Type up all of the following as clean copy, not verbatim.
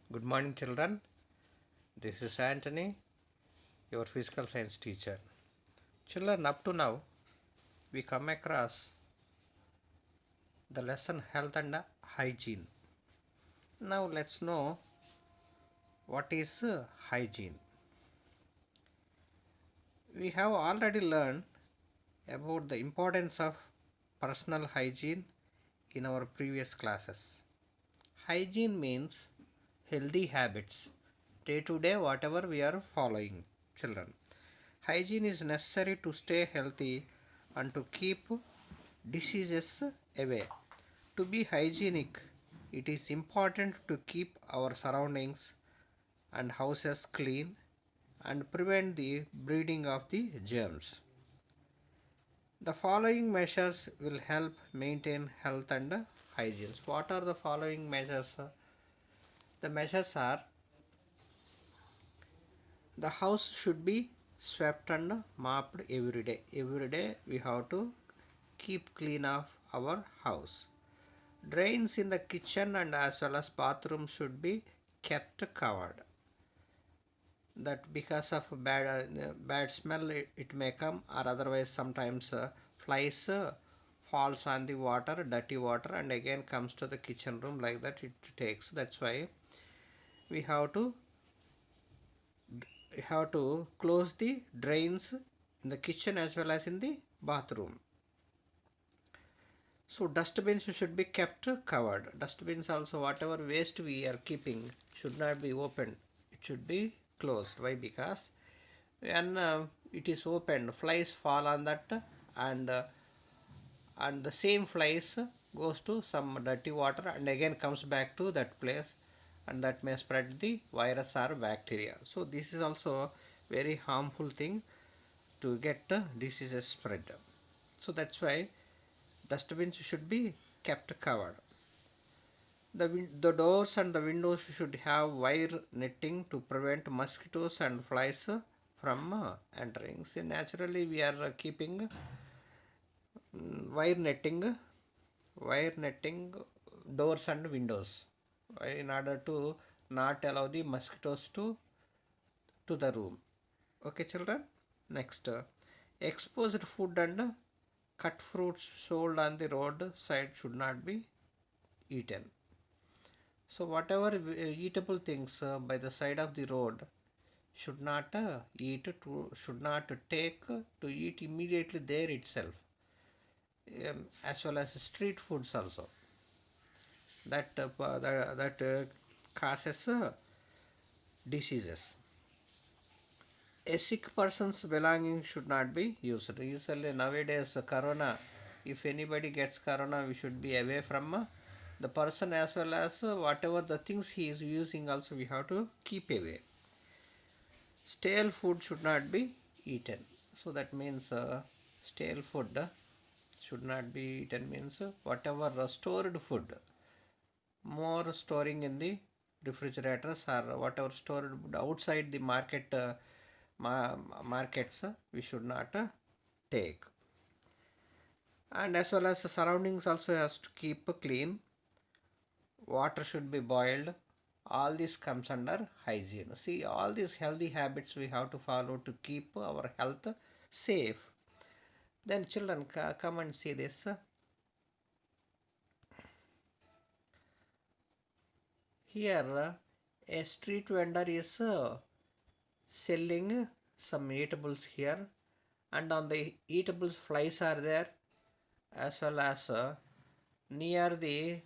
Good morning, children. This is Anthony, your physical science teacher. Children, up to now, we come across the lesson health and hygiene. Now, let's know what is hygiene. We have already learned about the importance of personal hygiene in our previous classes. Hygiene means healthy habits, day to day, whatever we are following, children. Hygiene is necessary to stay healthy and to keep diseases away. To be hygienic, it is important to keep our surroundings and houses clean and prevent the breeding of the germs. The following measures will help maintain health and hygiene. What are the following measures? The measures are: the house should be swept and mopped every day. Every day we have to keep clean of our house. Drains in the kitchen and as well as bathroom should be kept covered. That because of bad smell it may come, or otherwise sometimes flies falls on the water, dirty water, and again comes to the kitchen room, like that it takes. That's why we have to close the drains in the kitchen as well as in the bathroom. So dustbins should be kept covered. Dustbins also, whatever waste we are keeping should not be opened. It should be closed. Why? Because when it is opened, flies fall on that, and the same flies goes to some dirty water and again comes back to that place, and that may spread the virus or bacteria. So this is also very harmful thing to get diseases spread. So that's why dustbins should be kept covered. The doors and the windows should have wire netting to prevent mosquitoes and flies from entering. See, naturally we are keeping wire netting, wire netting doors and windows in order to not allow the mosquitoes to the room. Okay, children. Next, exposed food and cut fruits sold on the road side should not be eaten. So whatever eatable things by the side of the road should not should not take to eat immediately there itself, as well as street foods also. That causes diseases. A sick person's belongings should not be used. Usually nowadays corona, if anybody gets corona, we should be away from the person, as well as whatever the things he is using also we have to keep away. Stale food should not be eaten. So that means stale food should not be eaten means whatever stored food, more storing in the refrigerators or whatever stored outside the markets we should not take. And as well as the surroundings also has to keep clean. Water should be boiled. All this comes under hygiene. See, all these healthy habits we have to follow to keep our health safe. Then children, come and see this. Here a street vendor is selling some eatables here, and on the eatables flies are there, as well as near the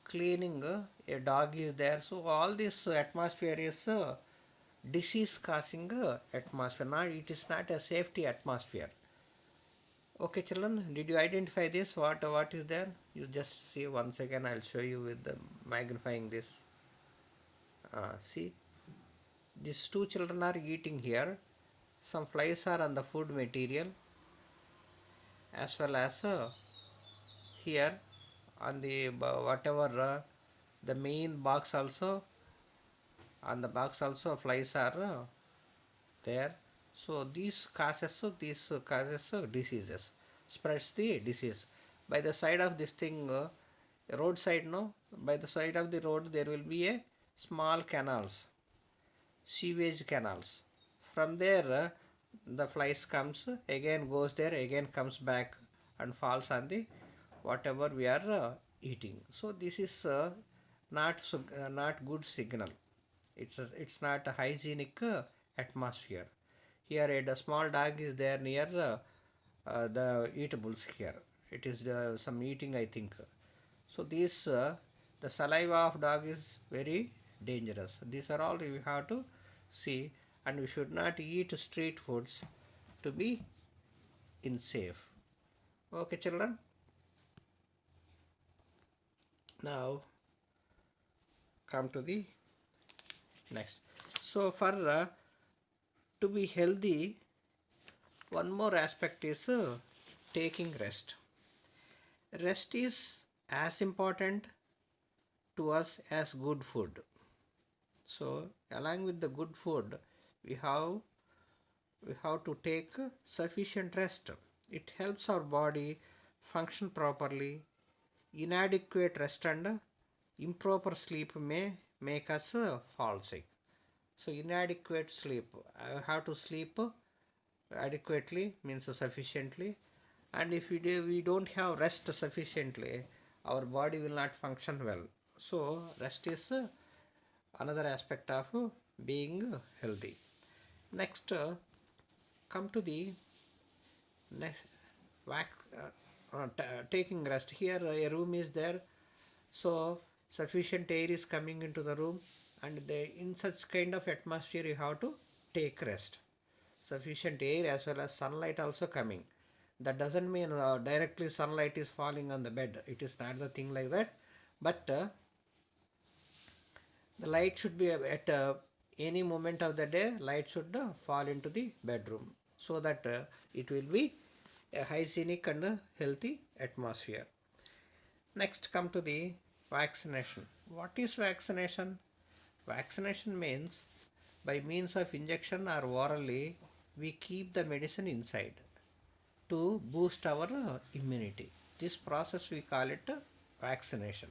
cleaning a dog is there. So all this atmosphere is disease causing atmosphere. Now it is not a safety atmosphere. Okay, children, did you identify this? What is there? You just see once again. I'll show you with the magnifying this. See, these two children are eating here. Some flies are on the food material, as well as here on the whatever the main box also, on the box also flies are there. So these causes diseases, spreads the disease. By the side of this thing, roadside, no, by the side of the road there will be a small canals, sewage canals. From there, the flies comes again, goes there, again comes back and falls on the whatever we are eating. So this is not good signal. It's not a hygienic atmosphere. Here, a small dog is there near the eatables here. It is some eating, I think. So this the saliva of dog is very dangerous. These are all we have to see, and we should not eat street foods to be in safe. Okay, children. Now come to the next. So for to be healthy, one more aspect is taking rest. Rest is as important to us as good food. So along with the good food, we have we have to take sufficient rest. It helps our body function properly. Inadequate rest and improper sleep may make us fall sick. So inadequate sleep, I have to sleep adequately, means sufficiently, and if we don't have rest sufficiently, our body will not function well. So rest is another aspect of being healthy. Next, come to the next taking rest. Here a room is there, so sufficient air is coming into the room, and in such kind of atmosphere you have to take rest. Sufficient air as well as sunlight also coming. That doesn't mean directly sunlight is falling on the bed. It is not the thing like that, but the light should be at any moment of the day. Light should fall into the bedroom, so that it will be a hygienic and healthy atmosphere. Next, come to the vaccination. What is vaccination? Vaccination means by means of injection or orally, we keep the medicine inside to boost our immunity. This process we call it vaccination.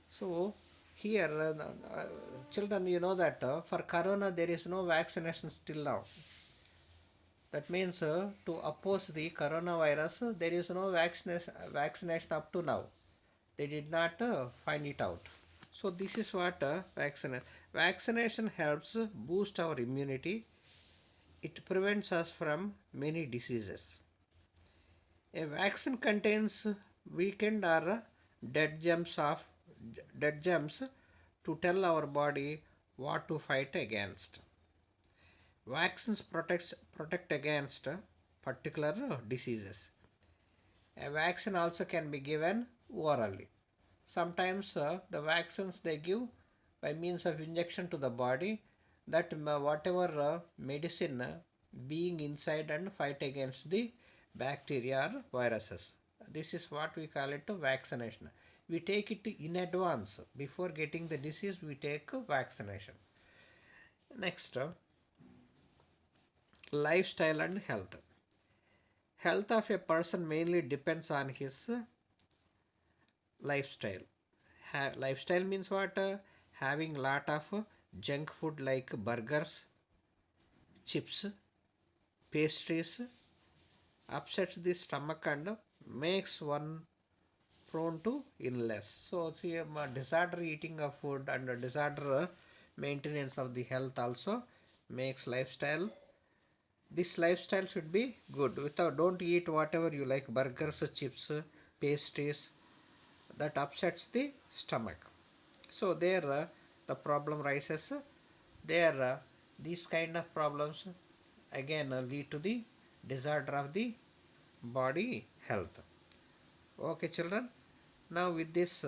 So here, children, you know that for corona there is no vaccination still now. That means to oppose the coronavirus, there is no vaccination up to now. They did not find it out. So this is what vaccination helps boost our immunity. It prevents us from many diseases. A vaccine contains weakened or dead germs of dead germs to tell our body what to fight against. Vaccines protect against particular diseases. A vaccine also can be given orally. Sometimes the vaccines they give by means of injection to the body, that whatever medicine being inside and fight against the bacteria or viruses. This is what we call it vaccination. We take it in advance. Before getting the disease, we take vaccination. Next, lifestyle and health. Health of a person mainly depends on his lifestyle. Lifestyle means what? Having lot of junk food like burgers, chips, pastries upsets the stomach and makes one prone to illness. So see, disorder eating of food and disorder maintenance of the health also makes lifestyle. This lifestyle should be good. Without, don't eat whatever you like, burgers, chips, pastries, that upsets the stomach. So there the problem rises. There these kind of problems again lead to the disorder of the body health. Okay, children. Now with this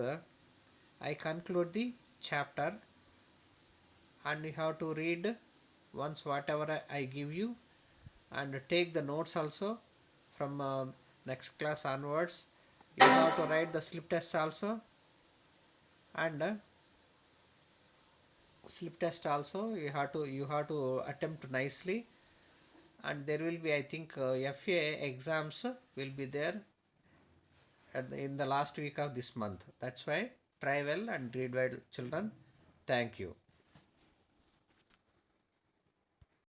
I conclude the chapter, and you have to read once whatever I give you, and take the notes also from next class onwards. You have to write the slip test also, and slip test also you have to attempt nicely, and there will be, I think, FA exams will be there in the last week of this month. That's why try well and read well, children. Thank you.